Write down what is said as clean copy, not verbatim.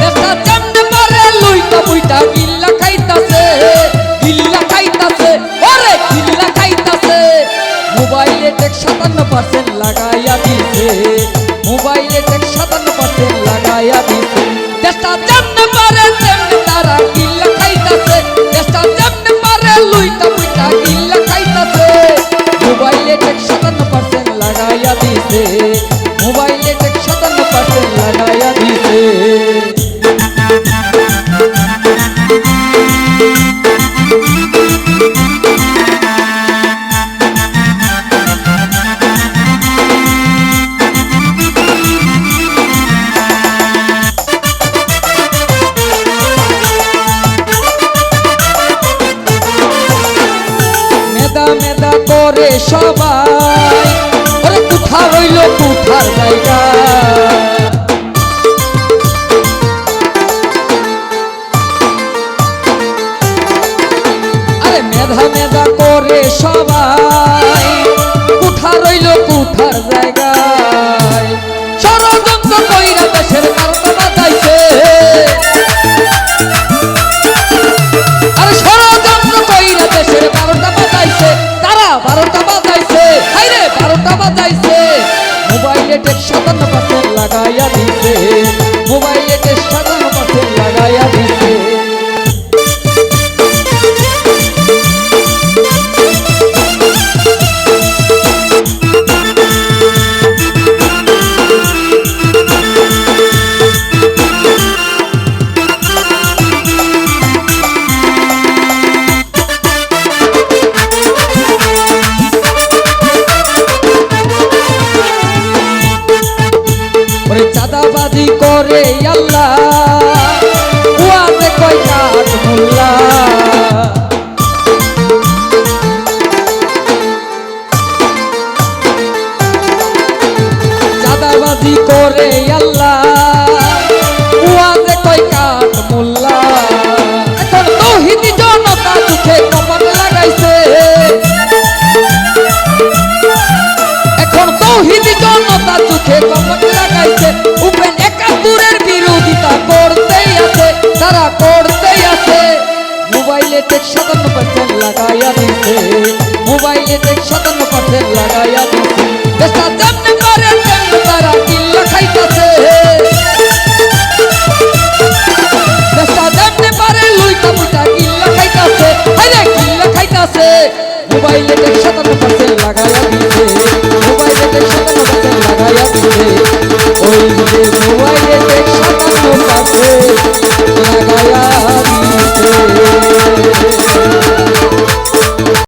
দেশটা যেমনে পারে লুইটা বুইটা গিল্লা খাইতাছে ওরে গিল্লা খাইতাছে। মোবাইলে টেক 57% লাগাইয়া দিছে, মোবাইলে টেক 57% লাগাইয়া দিছে। দেশটা যেমনে পারে তেমনে তারা গিল্লা খাইতাছে, দেশটা যেমনে পারে লুইটা বুইটা গিল্লা খাইতাছে। মোবাইলে টেক 57% লাগাইয়া দিছে, মোবাইলে টেক 57% লাগাইয়া দিছে। মেদা মেদা করে সবাই, ওরে কোথা রইল কোথার জায়গা। আরে মেধা মেধা করে সবাই, কোথা রইল কোথার জায়গায়। ষড়যন্ত্র কইরা দেশের কারণটা বাঁচাইছে, আরে ষড়যন্ত্র কইরা দেশের 12টা বাজাইছে, তারা 12টা বাজাইছে, হাইরে 12টা বাজাইছে। মোবাইলে টেক 57% লাগাইয়া দিছে, মোবাইলে টেক 57% লাগাইয়া দিছে। ওরে চাঁদাবাজি করে আল্লাহ, ওয়াজে কয় কাঠ মোল্লা। চাঁদাবাজি করে আল্লাহ, ওয়াজে কয় কাঠ মোল্লা। এখন তৌহিদি জনতা চোখে কপাল লাগাইছে, এখন তৌহিদি জনতা চোখে কপাল লাগাইছে। উপেন 71-এর বিরোধিতা করতেই আছে, তারা করতেই আছে। মোবাইলে টেক 57% লাগাইয়া দিছে, মোবাইলে টেক 57% লাগাইয়া দিছে। দেশটা যেমনে পারে তেমনে তারা গিল্লা খাইতাছে, দেশটা যেমনে পারে লুইটা বুইটা গিল্লা খাইতাছে, হাইরে গিল্লা খাইতাছে। মোবাইলে টেক 57% লাগাইয়া দিছে।